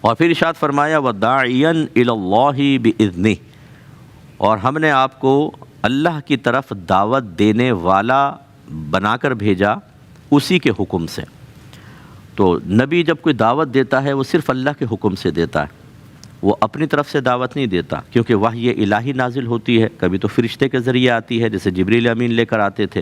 اور پھر ارشاد فرمایا وَدَاعِيًا إِلَى اللَّهِ بِإِذْنِهِ، اور ہم نے آپ کو اللہ کی طرف دعوت دینے والا بنا کر بھیجا اسی کے حکم سے۔ تو نبی جب کوئی دعوت دیتا ہے وہ صرف اللہ کے حکم سے دیتا ہے، وہ اپنی طرف سے دعوت نہیں دیتا، کیونکہ وحی الہی نازل ہوتی ہے، کبھی تو فرشتے کے ذریعے آتی ہے جیسے جبریل امین لے کر آتے تھے،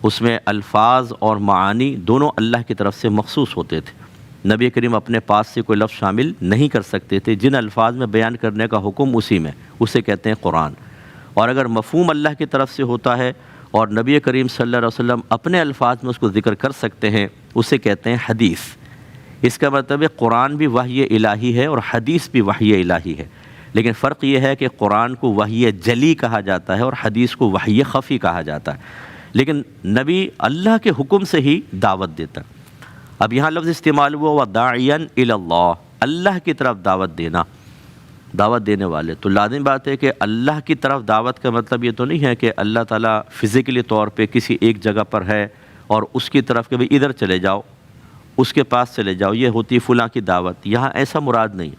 اس میں الفاظ اور معانی دونوں اللہ کی طرف سے مخصوص ہوتے تھے۔ نبی کریم اپنے پاس سے کوئی لفظ شامل نہیں کر سکتے تھے، جن الفاظ میں بیان کرنے کا حکم اسی میں، اسے کہتے ہیں قرآن۔ اور اگر مفہوم اللہ کی طرف سے ہوتا ہے اور نبی کریم صلی اللہ علیہ وسلم اپنے الفاظ میں اس کو ذکر کر سکتے ہیں، اسے کہتے ہیں حدیث۔ اس کا مطلب ہے قرآن بھی وحی الہی ہے اور حدیث بھی وحی الہی ہے، لیکن فرق یہ ہے کہ قرآن کو وحی جلی کہا جاتا ہے اور حدیث کو وحی خفی کہا جاتا ہے، لیکن نبی اللہ کے حکم سے ہی دعوت دیتا ہے۔ اب یہاں لفظ استعمال ہوا وَدَاعِيًا إِلَى اللَّهِ، اللہ کی طرف دعوت دینا، دعوت دینے والے۔ تو لازم بات ہے کہ اللہ کی طرف دعوت کا مطلب یہ تو نہیں ہے کہ اللہ تعالیٰ فزیکلی طور پہ کسی ایک جگہ پر ہے اور اس کی طرف کہ بھئی ادھر چلے جاؤ، اس کے پاس چلے جاؤ، یہ ہوتی فلاں کی دعوت۔ یہاں ایسا مراد نہیں،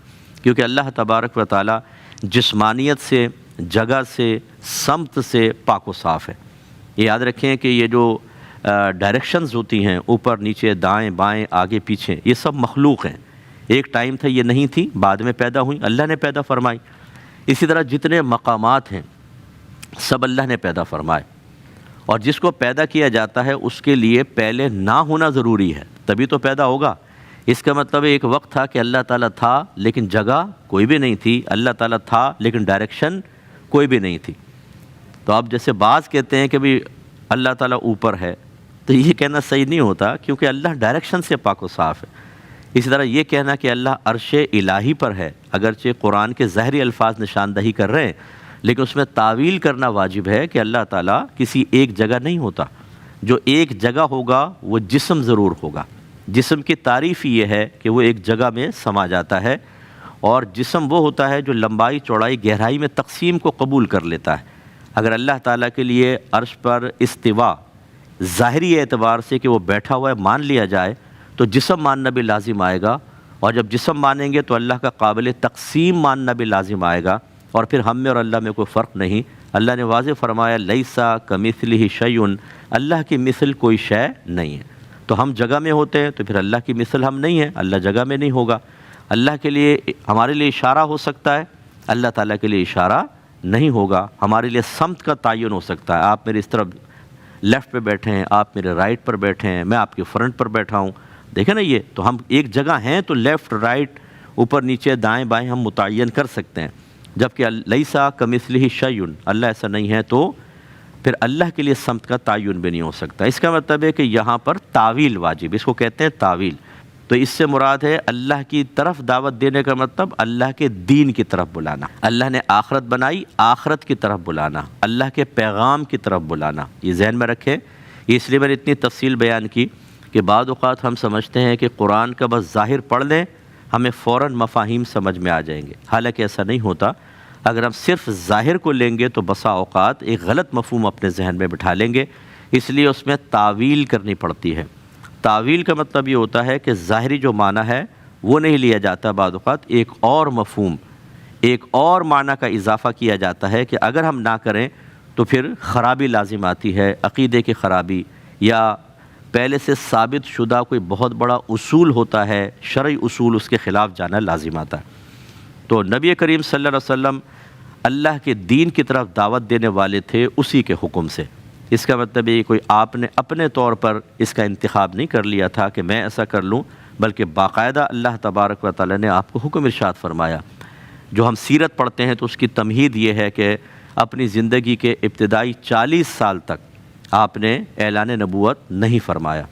کیونکہ اللہ تبارک و تعالیٰ جسمانیت سے، جگہ سے، سمت سے پاک و صاف ہے۔ یہ یاد رکھیں کہ یہ جو ڈائریکشنز ہوتی ہیں، اوپر نیچے دائیں بائیں آگے پیچھے، یہ سب مخلوق ہیں۔ ایک ٹائم تھا یہ نہیں تھی، بعد میں پیدا ہوئیں، اللہ نے پیدا فرمائی۔ اسی طرح جتنے مقامات ہیں سب اللہ نے پیدا فرمائے، اور جس کو پیدا کیا جاتا ہے اس کے لیے پہلے نہ ہونا ضروری ہے، تبھی تو پیدا ہوگا۔ اس کا مطلب ایک وقت تھا کہ اللہ تعالیٰ تھا لیکن جگہ کوئی بھی نہیں تھی، اللہ تعالیٰ تھا لیکن ڈائریکشن کوئی بھی نہیں تھی۔ تو اب جیسے بعض کہتے ہیں کہ بھی اللہ تعالیٰ اوپر ہے، تو یہ کہنا صحیح نہیں ہوتا، کیونکہ اللہ ڈائریکشن سے پاک و صاف ہے۔ اسی طرح یہ کہنا کہ اللہ عرش الہی پر ہے، اگرچہ قرآن کے ظاہری الفاظ نشاندہی کر رہے ہیں، لیکن اس میں تعویل کرنا واجب ہے کہ اللہ تعالیٰ کسی ایک جگہ نہیں ہوتا۔ جو ایک جگہ ہوگا وہ جسم ضرور ہوگا۔ جسم کی تعریف یہ ہے کہ وہ ایک جگہ میں سما جاتا ہے، اور جسم وہ ہوتا ہے جو لمبائی چوڑائی گہرائی میں تقسیم کو قبول کر لیتا ہے۔ اگر اللہ تعالیٰ کے لیے عرش پر استوا ظاہری اعتبار سے کہ وہ بیٹھا ہوا ہے مان لیا جائے تو جسم ماننا بھی لازم آئے گا، اور جب جسم مانیں گے تو اللہ کا قابل تقسیم ماننا بھی لازم آئے گا، اور پھر ہم میں اور اللہ میں کوئی فرق نہیں۔ اللہ نے واضح فرمایا لیسا کمثلہ شیء، اللہ کی مثل کوئی شے نہیں ہے۔ تو ہم جگہ میں ہوتے ہیں تو پھر اللہ کی مثل ہم نہیں ہیں، اللہ جگہ میں نہیں ہوگا۔ اللہ کے لیے ہمارے لیے اشارہ ہو سکتا ہے، اللہ تعالیٰ کے لیے اشارہ نہیں ہوگا۔ ہمارے لیے سمت کا تعین ہو سکتا ہے، آپ میرے اس طرف لیفٹ پہ بیٹھے ہیں، آپ میرے رائٹ پر بیٹھے ہیں، میں آپ کے فرنٹ پر بیٹھا ہوں، دیکھیں نا یہ تو ہم ایک جگہ ہیں تو لیفٹ رائٹ اوپر نیچے دائیں بائیں ہم متعین کر سکتے ہیں، جبکہ لیسا کمثلہ شیء، اللہ ایسا نہیں ہے، تو پھر اللہ کے لیے سمت کا تعین بھی نہیں ہو سکتا۔ اس کا مطلب ہے کہ یہاں پر تعویل واجب، اس کو کہتے ہیں تعویل۔ تو اس سے مراد ہے اللہ کی طرف دعوت دینے کا مطلب اللہ کے دین کی طرف بلانا، اللہ نے آخرت بنائی، آخرت کی طرف بلانا، اللہ کے پیغام کی طرف بلانا۔ یہ ذہن میں رکھیں، اس لیے میں نے اتنی تفصیل بیان کی کہ بعض اوقات ہم سمجھتے ہیں کہ قرآن کا بس ظاہر پڑھ لیں ہمیں فوراً مفاہیم سمجھ میں آ جائیں گے، حالانکہ ایسا نہیں ہوتا۔ اگر ہم صرف ظاہر کو لیں گے تو بسا اوقات ایک غلط مفہوم اپنے ذہن میں بٹھا لیں گے، اس لیے اس میں تعویل کرنی پڑتی ہے۔ تعویل کا مطلب یہ ہوتا ہے کہ ظاہری جو معنی ہے وہ نہیں لیا جاتا، بعض اوقات ایک اور مفہوم، ایک اور معنی کا اضافہ کیا جاتا ہے کہ اگر ہم نہ کریں تو پھر خرابی لازم آتی ہے، عقیدے کی خرابی، یا پہلے سے ثابت شدہ کوئی بہت بڑا اصول ہوتا ہے، شرعی اصول، اس کے خلاف جانا لازم آتا ہے۔ تو نبی کریم صلی اللہ علیہ وسلم اللہ کے دین کی طرف دعوت دینے والے تھے اسی کے حکم سے۔ اس کا مطلب یہ کوئی آپ نے اپنے طور پر اس کا انتخاب نہیں کر لیا تھا کہ میں ایسا کر لوں، بلکہ باقاعدہ اللہ تبارک و تعالیٰ نے آپ کو حکم ارشاد فرمایا۔ جو ہم سیرت پڑھتے ہیں تو اس کی تمہید یہ ہے کہ اپنی زندگی کے ابتدائی 40 سال تک آپ نے اعلان نبوت نہیں فرمایا۔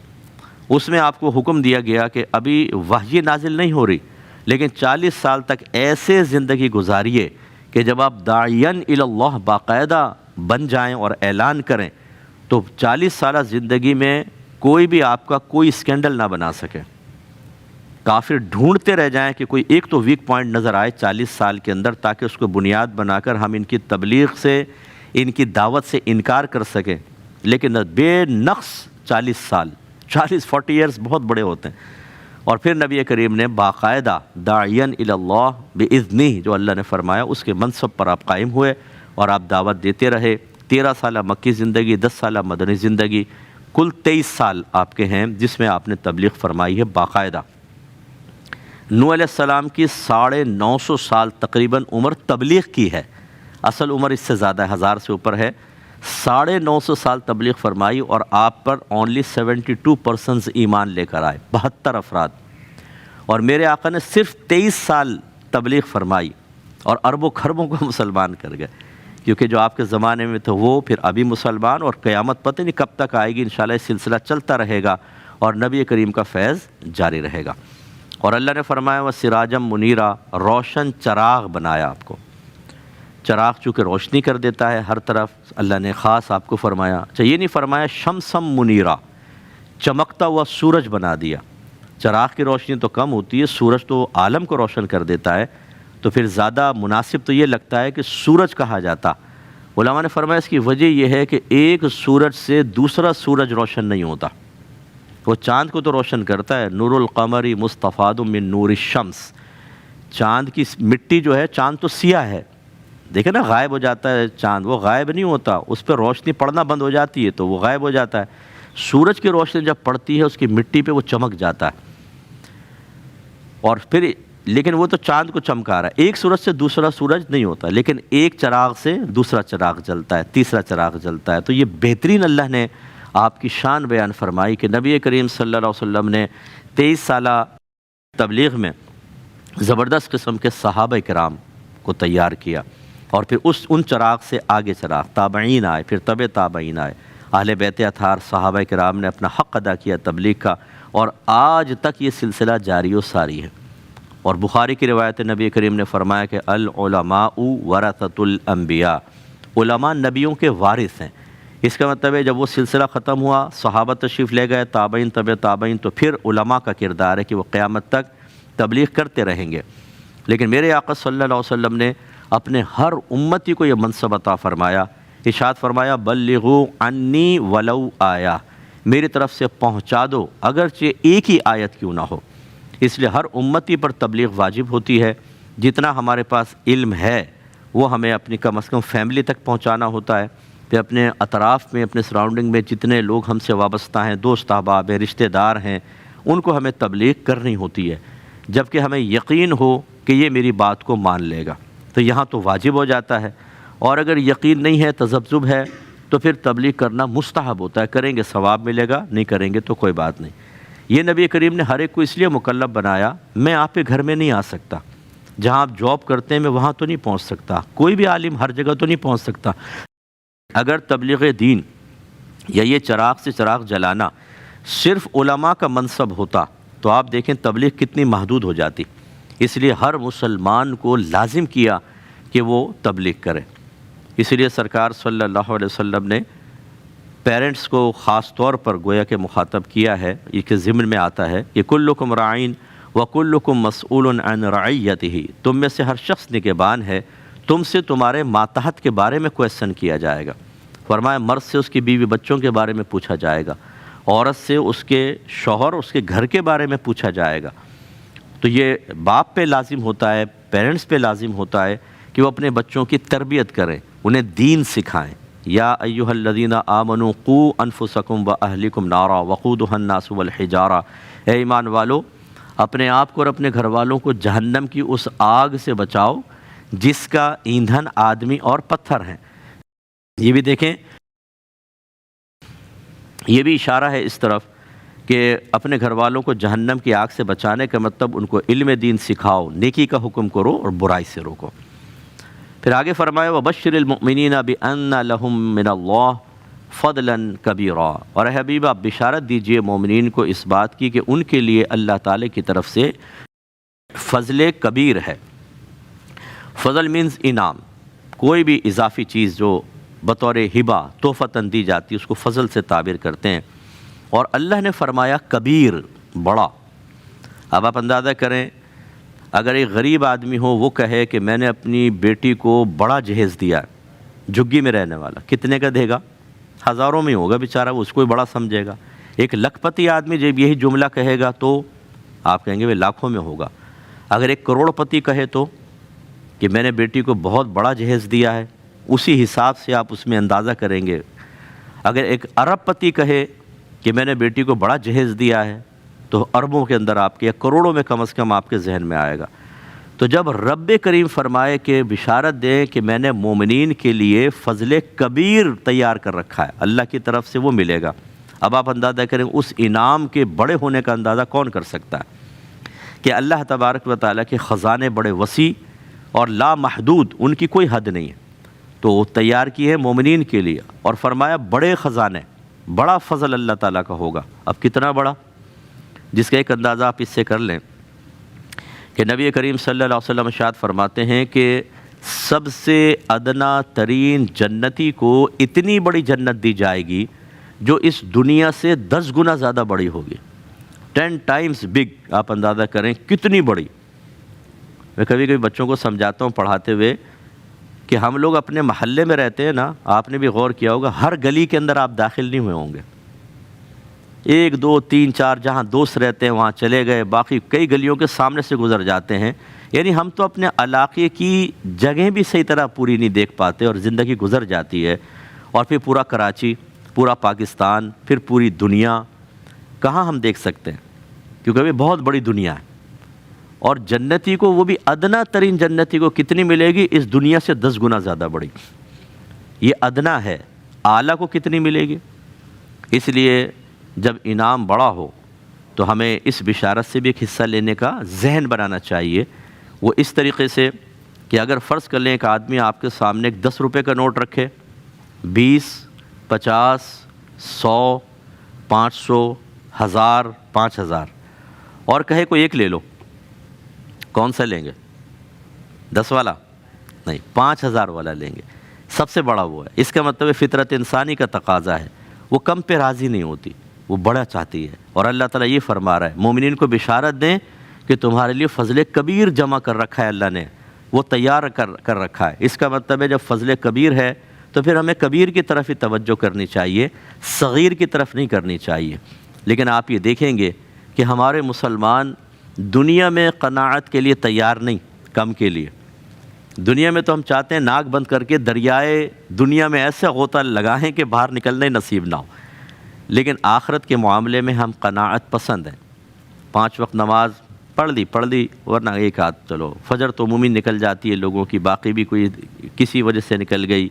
اس میں آپ کو حکم دیا گیا کہ ابھی وحی نازل نہیں ہو رہی، لیکن 40 سال تک ایسے زندگی گزاریے کہ جب آپ داعین الی اللہ باقاعدہ بن جائیں اور اعلان کریں تو 40 سالہ زندگی میں کوئی بھی آپ کا کوئی اسکینڈل نہ بنا سکے۔ کافر ڈھونڈتے رہ جائیں کہ کوئی ایک تو ویک پوائنٹ نظر آئے 40 سال کے اندر، تاکہ اس کو بنیاد بنا کر ہم ان کی تبلیغ سے، ان کی دعوت سے انکار کر سکیں، لیکن بے نقص 40 سال، 40 ایئرز بہت بڑے ہوتے ہیں، اور پھر نبی کریم نے باقاعدہ داعین الی اللہ باذنہ جو اللہ نے فرمایا اس کے منصب پر آپ قائم ہوئے اور آپ دعوت دیتے رہے۔ 13 سالہ مکی زندگی، 10 سالہ مدنی زندگی، کل 23 سال آپ کے ہیں جس میں آپ نے تبلیغ فرمائی ہے باقاعدہ۔ نوح علیہ السلام کی 950 سال تقریباً عمر تبلیغ کی ہے، اصل عمر اس سے زیادہ ہے، 1000 سے اوپر ہے۔ 950 سال تبلیغ فرمائی اور آپ پر اونلی 72% ایمان لے کر آئے، 72 افراد۔ اور میرے آقا نے صرف 23 سال تبلیغ فرمائی اور اربوں خربوں کو مسلمان کر گئے، کیونکہ جو آپ کے زمانے میں تھے وہ پھر ابھی مسلمان، اور قیامت پتہ نہیں کب تک آئے گی، انشاءاللہ یہ سلسلہ چلتا رہے گا اور نبی کریم کا فیض جاری رہے گا۔ اور اللہ نے فرمایا وَسِرَاجًا مُنِيرًا، روشن چراغ بنایا آپ کو۔ چراغ چونکہ روشنی کر دیتا ہے ہر طرف، اللہ نے خاص آپ کو فرمایا، اچھا یہ نہیں فرمایا شمسم منیرا، چمکتا ہوا سورج بنا دیا۔ چراغ کی روشنی تو کم ہوتی ہے، سورج تو عالم کو روشن کر دیتا ہے، تو پھر زیادہ مناسب تو یہ لگتا ہے کہ سورج کہا جاتا۔ علماء نے فرمایا اس کی وجہ یہ ہے کہ ایک سورج سے دوسرا سورج روشن نہیں ہوتا، وہ چاند کو تو روشن کرتا ہے، نور القمر مستفاد من نور الشمس، چاند کی مٹی جو ہے، چاند تو سیاہ ہے، دیکھیں نا غائب ہو جاتا ہے چاند، وہ غائب نہیں ہوتا، اس پہ روشنی پڑنا بند ہو جاتی ہے تو وہ غائب ہو جاتا ہے۔ سورج کی روشنی جب پڑتی ہے اس کی مٹی پہ وہ چمک جاتا ہے، اور پھر لیکن وہ تو چاند کو چمکا رہا ہے، ایک سورج سے دوسرا سورج نہیں ہوتا، لیکن ایک چراغ سے دوسرا چراغ جلتا ہے، تیسرا چراغ جلتا ہے۔ تو یہ بہترین اللہ نے آپ کی شان بیان فرمائی کہ نبی کریم صلی اللہ علیہ وسلم نے 23 سالہ تبلیغ میں زبردست قسم کے صحابہ کرام کو تیار کیا، اور پھر ان چراغ سے آگے چراغ، تابعین آئے، پھر طب تابعین آئے، اہل بیت اطہار صحابہ کرام نے اپنا حق ادا کیا تبلیغ کا، اور آج تک یہ سلسلہ جاری و ساری ہے۔ اور بخاری کی روایت نبی کریم نے فرمایا کہ العلماء ورثۃ الانبیاء، علماء نبیوں کے وارث ہیں۔ اس کا مطلب ہے جب وہ سلسلہ ختم ہوا، صحابہ تشریف لے گئے، تابعین طب تابعین، تو پھر علماء کا کردار ہے کہ وہ قیامت تک تبلیغ کرتے رہیں گے۔ لیکن میرے آقا صلی اللہ علیہ وسلم نے اپنے ہر امتی کو یہ منصب عطا فرمایا، ارشاد فرمایا بلغوا عنی ولو آیا، میری طرف سے پہنچا دو اگرچہ ایک ہی آیت کیوں نہ ہو۔ اس لیے ہر امتی پر تبلیغ واجب ہوتی ہے، جتنا ہمارے پاس علم ہے وہ ہمیں اپنی کم از کم فیملی تک پہنچانا ہوتا ہے، کہ اپنے اطراف میں، اپنے سراؤنڈنگ میں جتنے لوگ ہم سے وابستہ ہیں، دوست احباب ہیں، رشتہ دار ہیں، ان کو ہمیں تبلیغ کرنی ہوتی ہے، جبکہ ہمیں یقین ہو کہ یہ میری بات کو مان لے گا، تو یہاں تو واجب ہو جاتا ہے۔ اور اگر یقین نہیں ہے، تذبذب ہے، تو پھر تبلیغ کرنا مستحب ہوتا ہے، کریں گے ثواب ملے گا، نہیں کریں گے تو کوئی بات نہیں۔ یہ نبی کریم نے ہر ایک کو اس لیے مکلف بنایا، میں آپ کے گھر میں نہیں آ سکتا، جہاں آپ جاب کرتے ہیں میں وہاں تو نہیں پہنچ سکتا، کوئی بھی عالم ہر جگہ تو نہیں پہنچ سکتا۔ اگر تبلیغ دین یا یہ چراغ سے چراغ جلانا صرف علماء کا منصب ہوتا تو آپ دیکھیں تبلیغ کتنی محدود ہو جاتی۔ اس لیے ہر مسلمان کو لازم کیا کہ وہ تبلیغ کرے۔ اس لیے سرکار صلی اللہ علیہ وسلم نے پیرنٹس کو خاص طور پر گویا کہ مخاطب کیا ہے، یہ کہ ضمن میں آتا ہے کہ کلکم راعین وکلکم مسئول عن رعیتہ، تم میں سے ہر شخص نگہبان ہے، تم سے تمہارے ماتحت کے بارے میں کویسچن کیا جائے گا۔ فرمایا مرد سے اس کی بیوی بچوں کے بارے میں پوچھا جائے گا، عورت سے اس کے شوہر اس کے گھر کے بارے میں پوچھا جائے گا۔ تو یہ باپ پہ لازم ہوتا ہے، پیرنٹس پہ لازم ہوتا ہے کہ وہ اپنے بچوں کی تربیت کریں، انہیں دین سکھائیں۔ یا ایھا الذین آمنوا قوا انفسکم واہلکم نارا وقودھا الناس والحجارہ، اے ایمان والو اپنے آپ کو اور اپنے گھر والوں کو جہنم کی اس آگ سے بچاؤ جس کا ایندھن آدمی اور پتھر ہیں۔ یہ بھی دیکھیں، یہ بھی اشارہ ہے اس طرف کہ اپنے گھر والوں کو جہنم کی آگ سے بچانے کا مطلب ان کو علم دین سکھاؤ، نیکی کا حکم کرو اور برائی سے روکو۔ پھر آگے فرمایا وَبَشِّرِ الْمُؤْمِنِينَ بِأَنَّ لَهُم مِّنَ اللَّهِ فَضْلًا كَبِيرًا، اور اے حبیب آپ بشارت دیجئے مومنین کو اس بات کی کہ ان کے لیے اللہ تعالی کی طرف سے فضل کبیر ہے۔ فضل مینز انعام، کوئی بھی اضافی چیز جو بطور ہبہ تحفتاً دی جاتی ہے اس کو فضل سے تعبیر کرتے ہیں، اور اللہ نے فرمایا کبیر، بڑا۔ اب آپ اندازہ کریں اگر ایک غریب آدمی ہو وہ کہے کہ میں نے اپنی بیٹی کو بڑا جہیز دیا ہے، جھگی میں رہنے والا، کتنے کا دے گا؟ ہزاروں میں ہوگا بیچارہ، وہ اس کو ہی بڑا سمجھے گا۔ ایک لکھ پتی آدمی جب یہی جملہ کہے گا تو آپ کہیں گے وہ لاکھوں میں ہوگا۔ اگر ایک کروڑپتی کہے تو کہ میں نے بیٹی کو بہت بڑا جہیز دیا ہے، اسی حساب سے آپ اس میں اندازہ کریں گے۔ اگر ایک ارب پتی کہے کہ میں نے بیٹی کو بڑا جہیز دیا ہے تو اربوں کے اندر آپ کے یا کروڑوں میں کم از کم آپ کے ذہن میں آئے گا۔ تو جب رب کریم فرمائے کہ بشارت دیں کہ میں نے مومنین کے لیے فضل کبیر تیار کر رکھا ہے، اللہ کی طرف سے وہ ملے گا، اب آپ اندازہ کریں اس انعام کے بڑے ہونے کا اندازہ کون کر سکتا ہے کہ اللہ تبارک و تعالیٰ کے خزانے بڑے وسیع اور لامحدود، ان کی کوئی حد نہیں ہے، تو وہ تیار کی ہے مومنین کے لیے، اور فرمایا بڑے خزانے، بڑا فضل اللہ تعالیٰ کا ہوگا۔ اب کتنا بڑا، جس کا ایک اندازہ آپ اس سے کر لیں کہ نبی کریم صلی اللہ علیہ وسلم ارشاد فرماتے ہیں کہ سب سے ادنا ترین جنتی کو اتنی بڑی جنت دی جائے گی جو اس دنیا سے 10 گنا زیادہ بڑی ہوگی، 10 ٹائمز بگ۔ آپ اندازہ کریں کتنی بڑی۔ میں کبھی کبھی بچوں کو سمجھاتا ہوں پڑھاتے ہوئے کہ ہم لوگ اپنے محلے میں رہتے ہیں نا، آپ نے بھی غور کیا ہوگا، ہر گلی کے اندر آپ داخل نہیں ہوئے ہوں گے، 1 2 3 4 جہاں دوست رہتے ہیں وہاں چلے گئے، باقی کئی گلیوں کے سامنے سے گزر جاتے ہیں۔ یعنی ہم تو اپنے علاقے کی جگہیں بھی صحیح طرح پوری نہیں دیکھ پاتے اور زندگی گزر جاتی ہے، اور پھر پورا کراچی، پورا پاکستان، پھر پوری دنیا کہاں ہم دیکھ سکتے ہیں، کیونکہ یہ بہت بڑی دنیا ہے۔ اور جنتی کو، وہ بھی ادنا ترین جنتی کو کتنی ملے گی؟ اس دنیا سے 10 گنا زیادہ بڑی۔ یہ ادنا ہے، اعلیٰ کو کتنی ملے گی؟ اس لیے جب انعام بڑا ہو تو ہمیں اس بشارت سے بھی ایک حصہ لینے کا ذہن بنانا چاہیے۔ وہ اس طریقے سے کہ اگر فرض کر لیں ایک آدمی آپ کے سامنے ایک 10 روپے کا نوٹ رکھے، 20 50 100 500 1000 5000 اور کہے کوئی ایک لے لو، کون سا لیں گے؟ 10 والا نہیں، 5000 والا لیں گے۔ سب سے بڑا وہ ہے۔ اس کا مطلب فطرت انسانی کا تقاضا ہے، وہ کم پہ راضی نہیں ہوتی، وہ بڑا چاہتی ہے۔ اور اللہ تعالیٰ یہ فرما رہا ہے مومنین کو بشارت دیں کہ تمہارے لیے فضل کبیر جمع کر رکھا ہے، اللہ نے وہ تیار کر رکھا ہے۔ اس کا مطلب ہے جب فضل کبیر ہے تو پھر ہمیں کبیر کی طرف ہی توجہ کرنی چاہیے، صغیر کی طرف نہیں کرنی چاہیے۔ لیکن آپ یہ دیکھیں گے کہ ہمارے مسلمان دنیا میں قناعت کے لیے تیار نہیں، کم کے لیے۔ دنیا میں تو ہم چاہتے ہیں ناک بند کر کے دریائے دنیا میں ایسے غوطہ لگائیں کہ باہر نکلنا ہی نصیب نہ ہو، لیکن آخرت کے معاملے میں ہم قناعت پسند ہیں۔ 5 وقت نماز پڑھ لی ورنہ ایک آدھ، چلو فجر تو عمومی نکل جاتی ہے لوگوں کی، باقی بھی کوئی کسی وجہ سے نکل گئی۔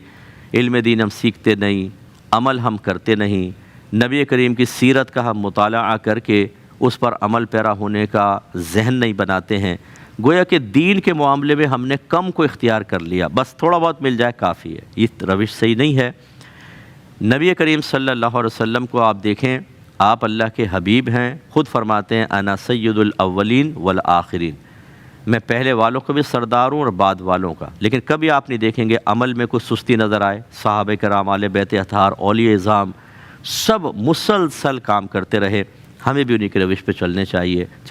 علم دین ہم سیکھتے نہیں، عمل ہم کرتے نہیں، نبی کریم کی سیرت کا ہم مطالعہ کر کے اس پر عمل پیرا ہونے کا ذہن نہیں بناتے ہیں۔ گویا کہ دین کے معاملے میں ہم نے کم کو اختیار کر لیا، بس تھوڑا بہت مل جائے کافی ہے۔ یہ روش صحیح نہیں ہے۔ نبی کریم صلی اللہ علیہ وسلم کو آپ دیکھیں، آپ اللہ کے حبیب ہیں، خود فرماتے ہیں انا سید الاولین والآخرین، میں پہلے والوں کو بھی سردار ہوں اور بعد والوں کا۔ لیکن کبھی آپ نہیں دیکھیں گے عمل میں کوئی سستی نظر آئے۔ صحابہ کرام، اہل بیت اطہار، اولیاء اعظام، سب مسلسل کام کرتے رہے۔ ہمیں بھی انہی کے روش پہ چلنے چاہیے۔